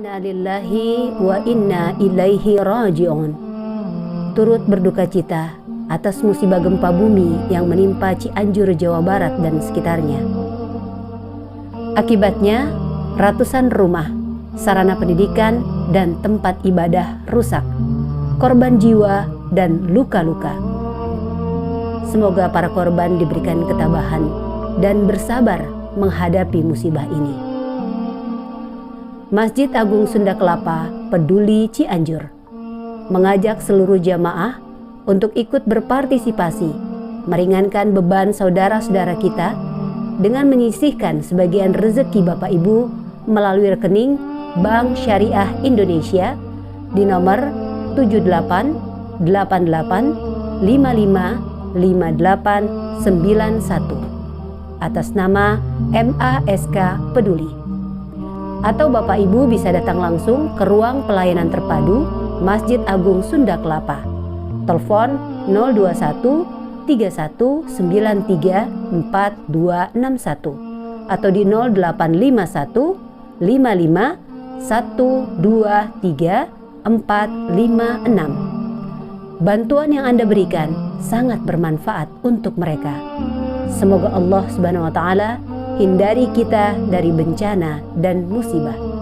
Inna lillahi wa inna ilaihi raji'un. Turut berduka cita atas musibah gempa bumi yang menimpa Cianjur, Jawa Barat dan sekitarnya. Akibatnya, ratusan rumah, sarana pendidikan, dan tempat ibadah rusak, korban jiwa dan luka-luka. Semoga para korban diberikan ketabahan dan bersabar menghadapi musibah ini. Masjid Agung Sunda Kelapa Peduli Cianjur mengajak seluruh jamaah untuk ikut berpartisipasi meringankan beban saudara-saudara kita dengan menyisihkan sebagian rezeki Bapak Ibu melalui rekening Bank Syariah Indonesia di nomor 7888555891 atas nama MASK Peduli. Atau Bapak Ibu bisa datang langsung ke ruang pelayanan terpadu Masjid Agung Sunda Kelapa. Telepon 021 3193 4261 atau di 0851 55 123 456. Bantuan yang Anda berikan sangat bermanfaat untuk mereka. Semoga Allah Subhanahu wa taala hindari kita dari bencana dan musibah.